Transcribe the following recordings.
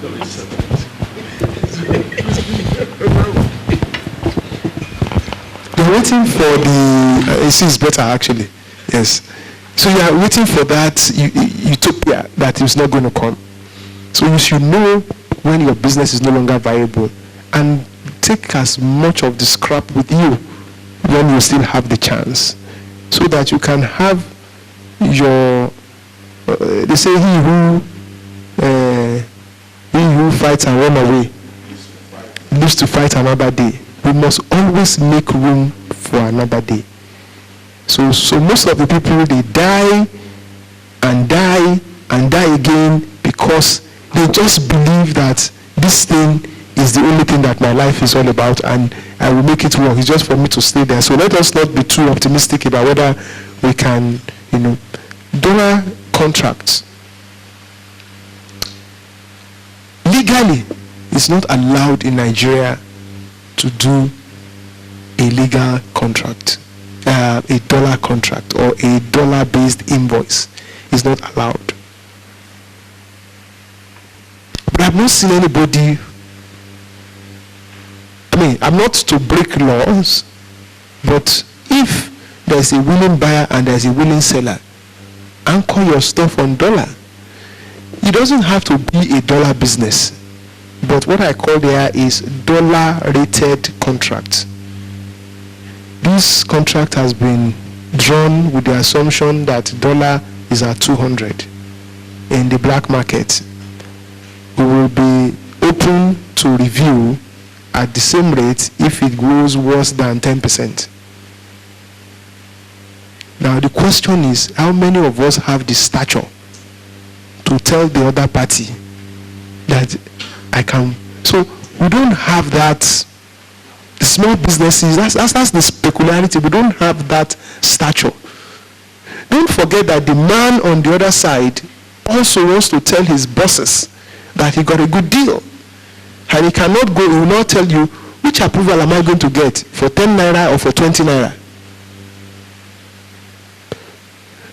You're waiting for the. You see, it's better actually. Yes. So you are waiting for that utopia that is not going to come. So you should know when your business is no longer viable and take as much of the scrap with you when you still have the chance, so that you can have your. They say he who fights and run away lives to fight another day. We must always make room for another day. So most of the people, they die and die and die again because they just believe that this thing is the only thing that my life is all about and I will make it work. It's just for me to stay there. So let us not be too optimistic about whether we can, dollar contracts. Legally, it's not allowed in Nigeria to do a legal contract, a dollar contract or a dollar-based invoice. Is not allowed. But I've not seen anybody. I'm not to break laws, but if there's a willing buyer and there's a willing seller, anchor your stuff on dollar. It doesn't have to be a dollar business, but what I call there is dollar-rated contract. This contract has been drawn with the assumption that dollar is at 200 in the black market. We will be open to review at the same rate if it goes worse than 10%. Now the question is, how many of us have the stature to tell the other party that I can? So we don't have that. The small businesses, that's the peculiarity. We don't have that stature. Don't forget that the man on the other side also wants to tell his bosses that he got a good deal. And he cannot go, he will not tell you, which approval am I going to get, for 10 naira or for 20 naira?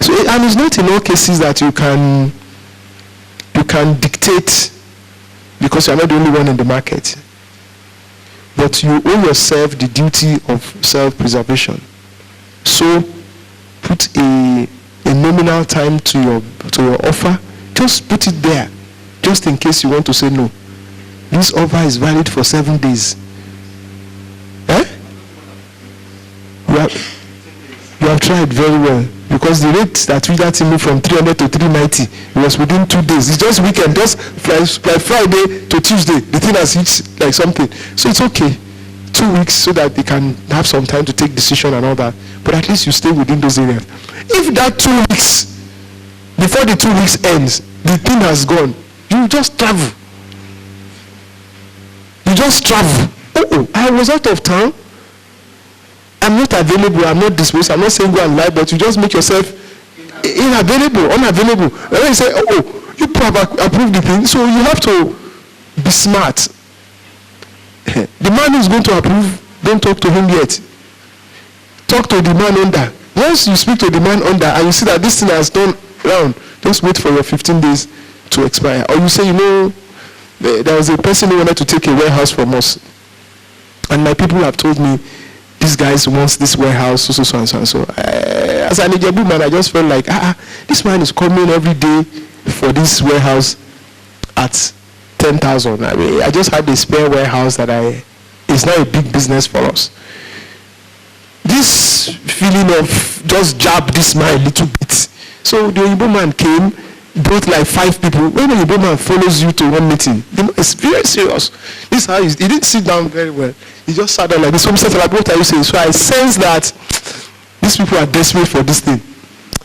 So, and it's not in all cases that you can dictate because you're not the only one in the market. But you owe yourself the duty of self-preservation. So put a nominal time to your offer. Just put it there, just in case you want to say no. This offer is valid for 7 days. You have tried very well, because the rate that we got moved from 300 to 390 was within 2 days. It's just weekend, just like Friday to Tuesday. The thing has hit like something. So it's okay. 2 weeks so that they can have some time to take decision and all that. But at least you stay within those areas. If that 2 weeks, before the 2 weeks ends, the thing has gone, you just travel. You just travel. Oh, I was out of town. I'm not available. I'm not disposed. I'm not saying go and lie, but you just make yourself unavailable. And then you say, oh, you approve the thing. So you have to be smart. The man who's going to approve, don't talk to him yet. Talk to the man under. Once you speak to the man under and you see that this thing has gone round, just wait for your 15 days to expire. Or you say, there was a person who wanted to take a warehouse from us. And my people have told me, this guy wants this warehouse, so and so. As an Ijebu man, I just felt like, this man is coming every day for this warehouse at 10,000. I just had a spare warehouse that it's not a big business for us. This feeling of just jab this man a little bit. So the Igbo man came, brought like 5 people. When the Igbo man follows you to one meeting, it's very serious. This is how he didn't sit down very well. He just sat down like this. So he said, what are you saying? So I sense that these people are desperate for this thing.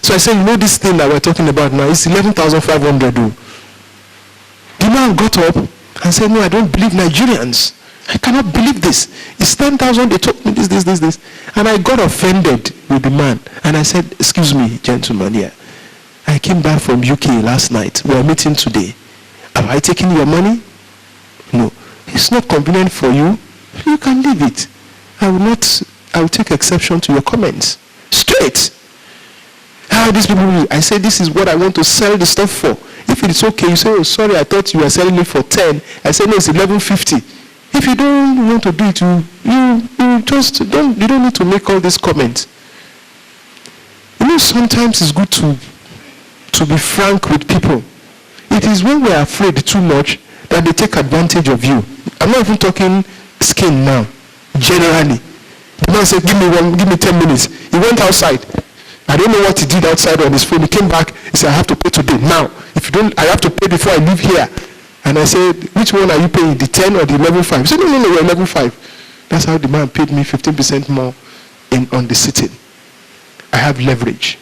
So I said, this thing that we're talking about now is 11,500. The man got up and said, no, I don't believe Nigerians. I cannot believe this. It's 10,000. They told me this. And I got offended with the man. And I said, excuse me, gentlemen, here. I came back from UK last night. We're meeting today. Have I taken your money? No. It's not convenient for you. You can leave it. I will take exception to your comments. Straight. How these people will. I say, this is what I want to sell the stuff for. If it's okay, you say, oh, sorry, I thought you were selling it for 10. I said, no, it's 11.50. If you don't want to do it, you just don't, you don't need to make all these comments. You know, sometimes it's good to be frank with people. It is when we're afraid too much that they take advantage of you. I'm not even talking skin now, generally. The man said, give me 10 minutes. He went outside. I don't know what he did outside on his phone. He came back. He said, I have to pay today. Now, if you don't, I have to pay before I leave here. And I said, which one are you paying, the 10 or the 11.5? He said, no, we're 11.5. That's how the man paid me 15% more on the sitting. I have leverage.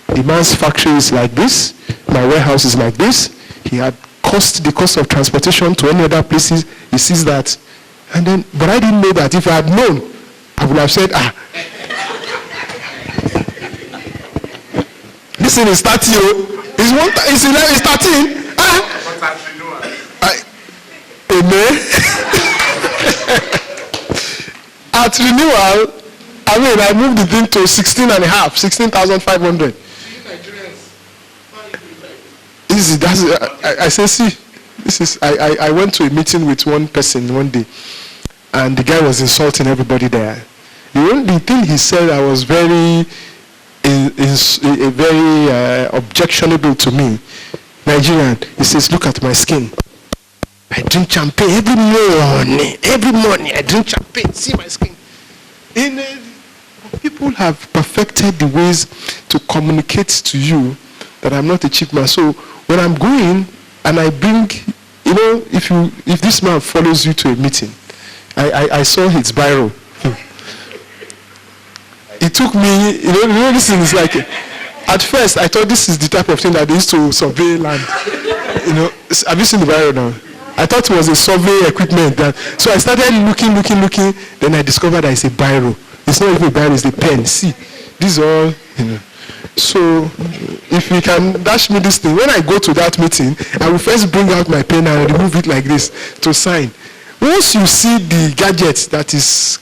The man's factory is like this. My warehouse is like this. He had the cost of transportation to any other places. He sees that. And then, but I didn't know that. If I had known, I would have said, this thing is 30. It's 13. Amen. At renewal, I moved the thing to 16,500. Easy. I say, see, this is. I went to a meeting with one person one day, and the guy was insulting everybody there. The only thing he said I was very objectionable to me. Nigerian. He says, look at my skin. I drink champagne every morning. Every morning I drink champagne. See my skin. People have perfected the ways to communicate to you that I'm not a cheap man. So when I'm going and I bring, if this man follows you to a meeting, I saw his biro. It took me, this thing is like, at first I thought this is the type of thing that they used to survey land. Have you seen the biro now? I thought it was a survey equipment. So I started looking. Then I discovered that it's a biro. It's not even a biro, it's a pen. See, these are all, So if you can dash me this thing, when I go to that meeting, I will first bring out my pen and remove it like this to sign. Once you see the gadget that is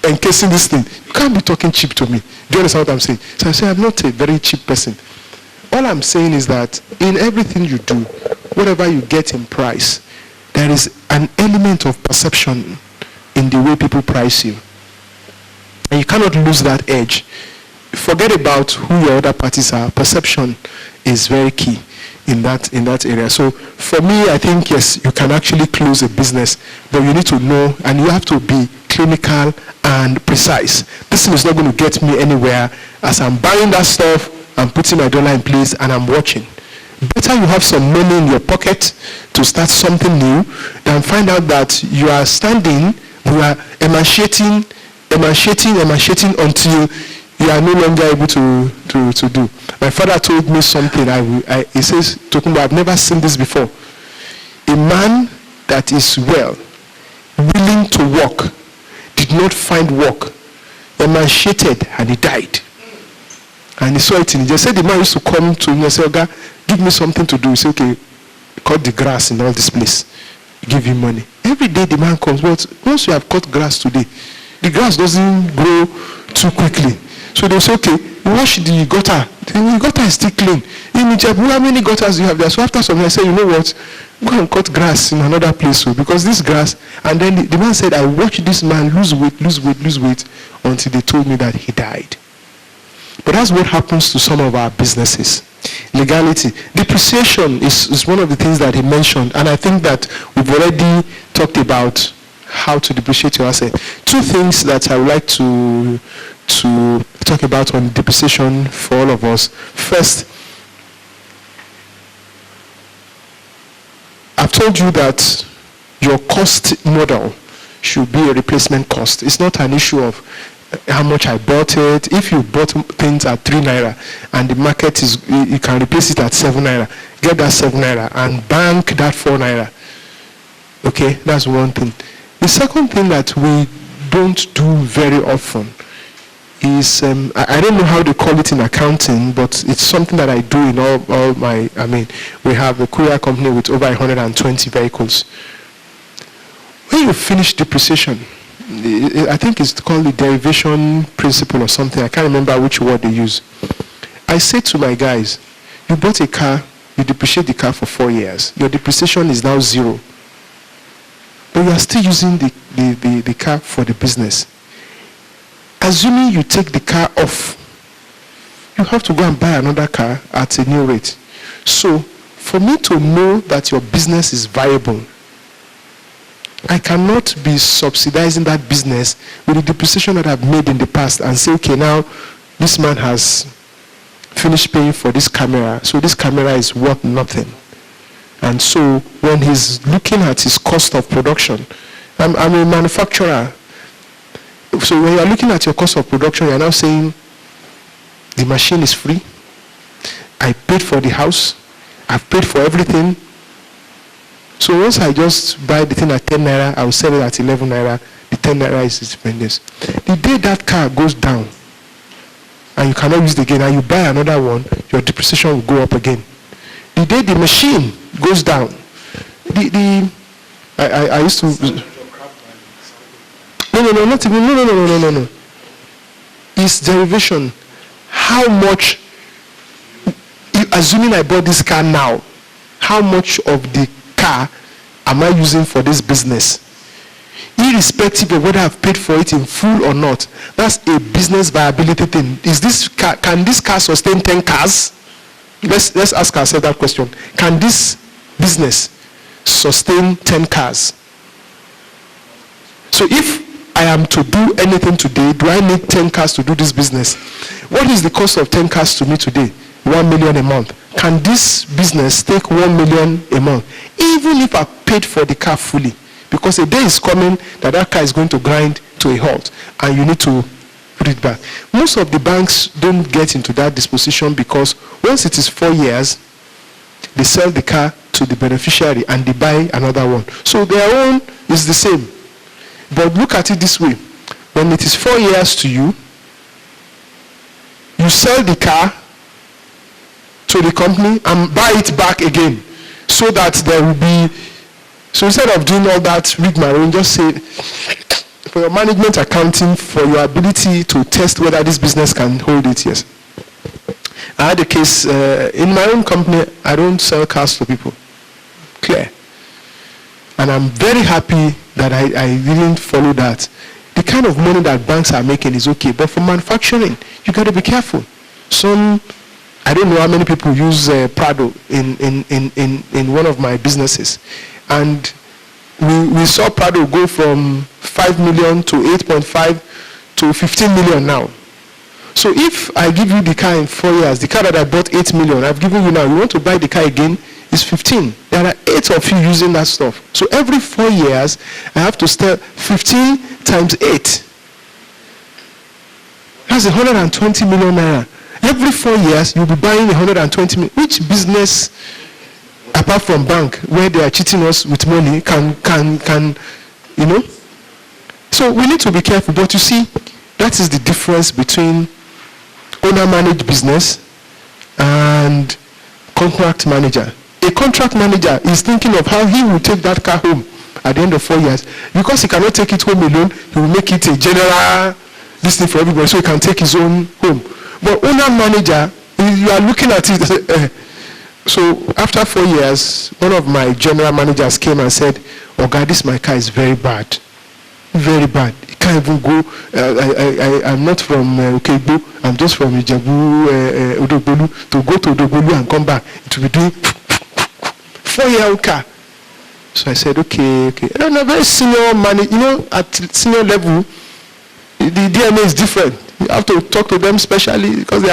encasing this thing, you can't be talking cheap to me. Do you understand what I'm saying? So I say I'm not a very cheap person. All I'm saying is that in everything you do, whatever you get in price, there is an element of perception in the way people price you. And you cannot lose that edge. Forget about who your other parties are. Perception is very key in that area. So for me, I think, yes, you can actually close a business, but you need to know, and you have to be clinical and precise. This thing is not going to get me anywhere. As I'm buying that stuff, I'm putting my dollar in place and I'm watching. Better you have some money in your pocket to start something new than find out that you are standing, you are emaciating until you are no longer able to do. My father told me something. He says, Tokunbo, I've never seen this before. A man that is willing to work, did not find work, emaciated, and he died. And he saw it, and he just said the man used to come to him and say, Oga, give me something to do. He said, okay, cut the grass in all this place. Give him money. Every day the man comes, but once you have cut grass today, the grass doesn't grow too quickly. So they say, okay, wash the gutter. The gutter is still clean. How many gutters do you have there? So after some time, I said, you know what? Go and cut grass in another place. Because this grass, and then the man said, I watched this man lose weight until they told me that he died. But that's what happens to some of our businesses. Legality. Depreciation is one of the things that he mentioned, and I think that we've already talked about how to depreciate your asset. Two things that I would like to talk about on depreciation for all of us. First, I've told you that your cost model should be a replacement cost. It's not an issue of how much I bought it. If you bought things at 3 naira and the market is, you can replace it at 7 naira. Get that 7 naira and bank that 4 naira. Okay, that's one thing. The second thing that we don't do very often is, I don't know how they call it in accounting, but it's something that I do in all my, we have a courier company with over 120 vehicles. When you finish depreciation, I think it's called the derivation principle or something. I can't remember which word they use. I say to my guys, you bought a car you depreciate the car for 4 years. Your depreciation is now 0. But you are still using the car for the business. Assuming you take the car off, you have to go and buy another car at a new rate. So, for me to know that your business is viable, I cannot be subsidizing that business with the depreciation that I've made in the past and say, okay, now this man has finished paying for this camera, so this camera is worth nothing. And so when he's looking at his cost of production, I'm a manufacturer. So when you're looking at your cost of production, you're now saying, the machine is free. I paid for the house. I've paid for everything. So once I just buy the thing at 10 naira, I will sell it at 11 naira. The 10 naira is independence. The day that car goes down, and you cannot use it again, and you buy another one, your depreciation will go up again. The day the machine goes down, I used to... No. It's derivation. How much, assuming I bought this car now, how much of the car am I using for this business? Irrespective of whether I've paid for it in full or not, that's a business viability thing. Is this car, can this car sustain 10 cars? Let's ask ourselves that question. Can this business sustain 10 cars? So if I am to do anything today, do I need 10 cars to do this business? What is the cost of 10 cars to me today? 1 million a month. Can this business take 1 million a month? Even if I paid for the car fully. Because a day is coming that car is going to grind to a halt and you need to put it back. Most of the banks don't get into that disposition because once it is 4 years, they sell the car to the beneficiary and they buy another one. So their own is the same. But look at it this way. When it is 4 years to you, you sell the car to the company and buy it back again. So that there will be, so instead of doing all that rigmarole, just say, for your management accounting, for your ability to test whether this business can hold it, yes. I had a case, in my own company, I don't sell cars to people. Clear. And I'm very happy that I didn't follow that. The kind of money that banks are making is okay, but for manufacturing, you got to be careful. I don't know how many people use Prado in one of my businesses. And we saw Prado go from 5 million to 8.5 to 15 million now. So if I give you the car in 4 years, the car that I bought 8 million, I've given you now, you want to buy the car again, is 15. There are 8 of you using that stuff. So every 4 years, I have to start 15 times 8. That's 120 million naira. Every 4 years, you'll be buying 120 million. Which business, apart from bank, where they are cheating us with money, can, you know? So we need to be careful. But you see, that is the difference between owner-managed business and contract manager. A contract manager is thinking of how he will take that car home at the end of 4 years. Because he cannot take it home alone, he will make it a general this thing for everybody so he can take his own home. But owner manager, you are looking at it. So after 4 years, one of my general managers came and said, "Oh God, this my car is very bad. Very bad. It can't even go. I'm not from Okegbo. I'm just from Ijebu, Odogbolu. To go to Odogbolu and come back, it will be doing 4-year-old car." So I said, okay. And a very senior manager, you know, at senior level, the DNA is different. You have to talk to them specially because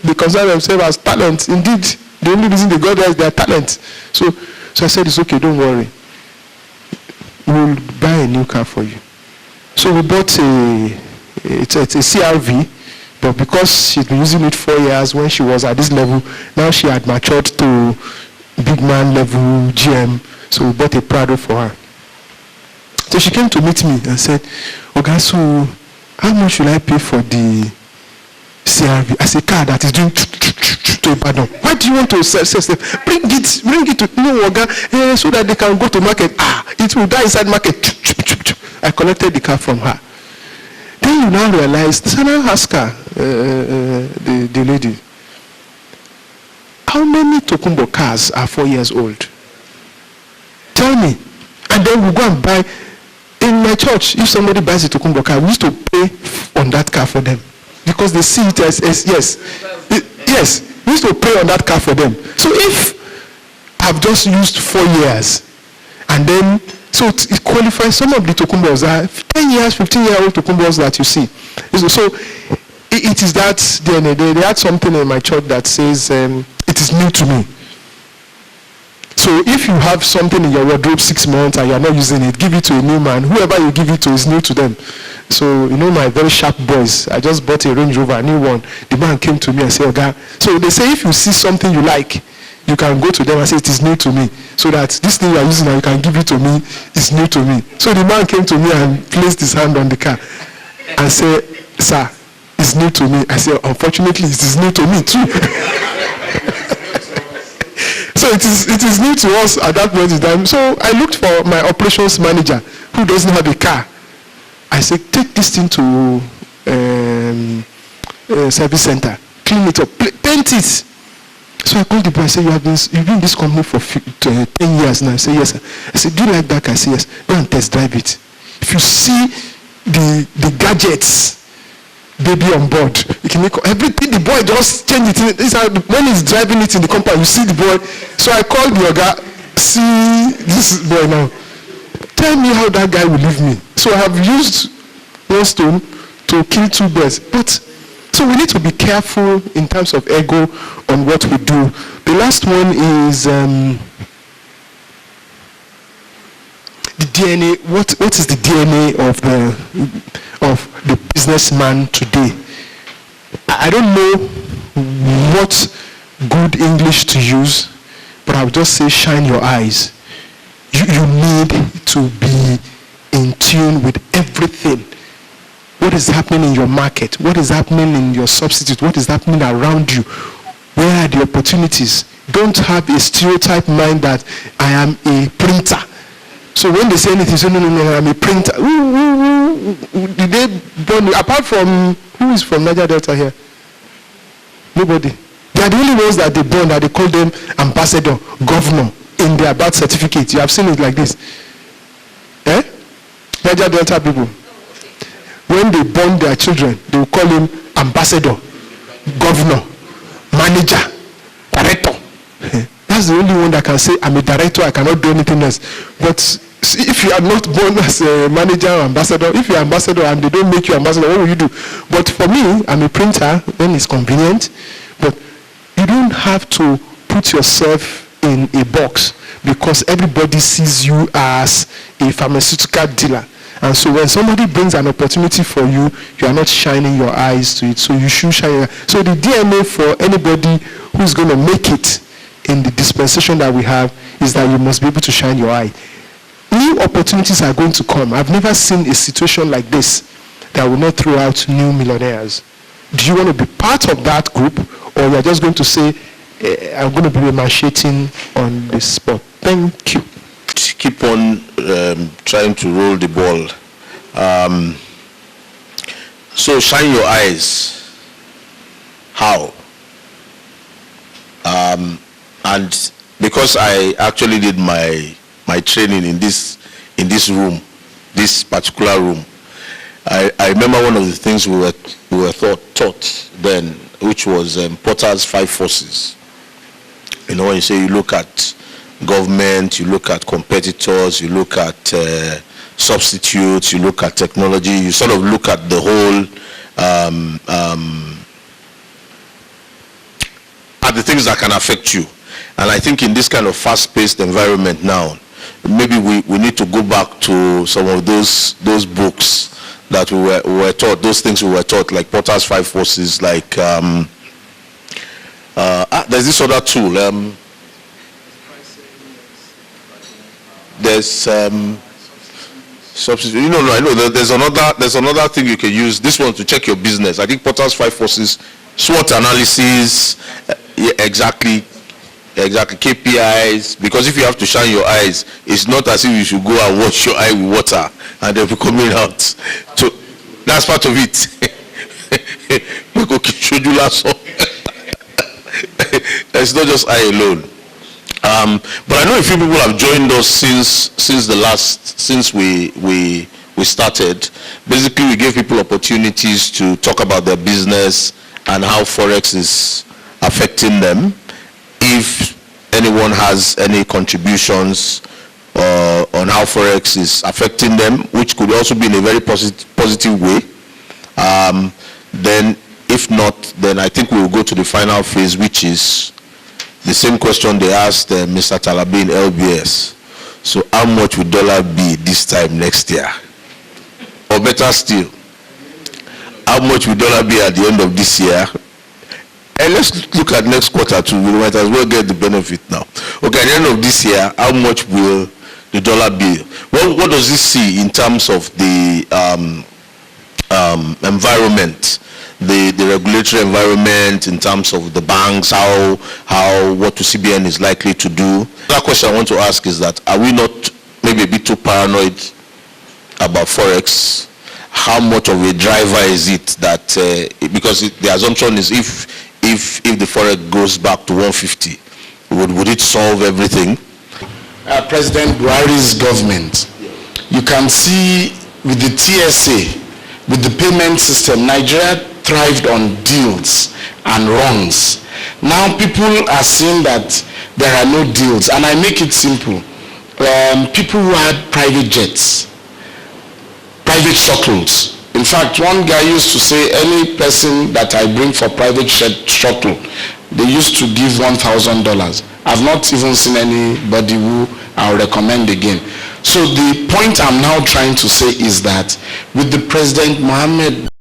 they consider themselves as talents. Indeed, the only reason they got there is their talent. So I said, it's okay, don't worry. We'll buy a new car for you. So we bought it's a CRV, but because she'd been using it 4 years when she was at this level, now she had matured to big man level GM. So we bought a Prado for her. So she came to meet me and said, "Okay, so how much should I pay for the CRV as a car that is doing to Ibadan? Why do you want to sell? Bring it to Oga, so that they can go to market. It will die inside market." I collected the car from her. Then you now realize, this I now ask her, the lady, How many Tokunbo cars are 4 years old? Tell me. And then we go and buy. In my church, if somebody buys a Tokunbo car, we used to pay on that car for them. Because they see it as yes. Yes. We used to pay on that car for them. So if I've just used 4 years, and then, so it qualifies, some of the Tokumbos are 10 years, 15-year-old Tokumbos that you see. So it is that DNA. They had something in my church that says, it is new to me. So if you have something in your wardrobe 6 months and you are not using it, give it to a new man. Whoever you give it to is new to them. So, you know, my very sharp boys, I just bought a Range Rover, a new one. The man came to me and said, "Okay." So they say if you see something you like, you can go to them and say, "It is new to me." So that this thing you are using and you can give it to me is new to me. So the man came to me and placed his hand on the car and said, "Sir, it's new to me." I said, "Unfortunately, it is new to me too." So it is new to us at that point in time. So I looked for my operations manager who doesn't have a car. I said, "Take this thing to service center, clean it up, paint it." So I called the boy. I said, you've been in this company for 10 years now. I said, "Yes, sir." I said, "Do you like that car?" I said, "Yes." "Go and test drive it. If you see the gadgets, baby on board, you can make everything." The boy just change it. When he's driving it in the compound, you see the boy. So I called the guy. "See this boy now. Tell me how that guy will leave me." So I have used one stone to kill 2 birds. But so we need to be careful in terms of ego on what we do. The last one is the DNA. What is the DNA of the businessman today? I don't know what good English to use, but I would just say shine your eyes. You need to be in tune with everything. What is happening in your market? What is happening in your substitute? What is happening around you? Where are the opportunities? Don't have a stereotype mind that I am a printer. So when they say anything, say, no, I'm a printer. Did they born, apart from, who is from Niger Delta here? Nobody. They are the only ones that they born, that they call them ambassador, governor in their birth certificate. You have seen it like this. Niger Delta people. When they born their children, they will call him ambassador, governor, manager, director. That's the only one that can say, "I'm a director, I cannot do anything else." But if you are not born as a manager or ambassador, if you're ambassador and they don't make you ambassador, what will you do? But for me, I'm a printer when it's convenient. But you don't have to put yourself in a box because everybody sees you as a pharmaceutical dealer. And so when somebody brings an opportunity for you, you are not shining your eyes to it. So you should shine your eyes. So the DNA for anybody who's going to make it in the dispensation that we have is that you must be able to shine your eye. New opportunities are going to come. I've never seen a situation like this that will not throw out new millionaires. Do you want to be part of that group, or you're just going to say, "I'm going to be emancipating on the spot"? Thank you. Keep on trying to roll the ball. So shine your eyes. How? And because I actually did my training in this room, this particular room, I remember one of the things we were taught then, which was Porter's 5 forces. You know, when you say you look at government, you look at competitors, you look at substitutes, you look at technology, you sort of look at the whole at the things that can affect you. And I think in this kind of fast-paced environment now, maybe we need to go back to some of those books that we were taught, those things we were taught, like Porter's 5 forces, like there's this other tool. There's substitute. You know, I know there's another thing you can use. This one to check your business. I think Porter's 5 forces, SWOT analysis, yeah, exactly, KPIs. Because if you have to shine your eyes, it's not as if you should go and wash your eye with water and they'll be coming out. So that's part of it. it's not just I alone. But I know a few people have joined us since we started. Basically, we gave people opportunities to talk about their business and how Forex is affecting them. If anyone has any contributions on how Forex is affecting them, which could also be in a very positive way, then if not, then I think we will go to the final phase, which is the same question they asked Mr. Talabi in LBS. So how much will dollar be this time next year? Or better still, how much will dollar be at the end of this year? And let's look at next quarter too. We might as well get the benefit now. Okay, at the end of this year, how much will the dollar be? What does this see in terms of the environment, the regulatory environment, in terms of the banks, what the CBN is likely to do? That question I want to ask is that, are we not maybe a bit too paranoid about Forex? How much of a driver is it that, because the assumption is if the Forex goes back to 150, would it solve everything? President Buhari's government, you can see with the TSA, with the payment system, Nigeria thrived on deals and runs. Now people are saying that there are no deals, and I make it simple. People who had private jets, private shuttles. In fact, one guy used to say, any person that I bring for private shuttle, they used to give $1,000. I've not even seen anybody who I'll recommend again. So the point I'm now trying to say is that with the President Mohammed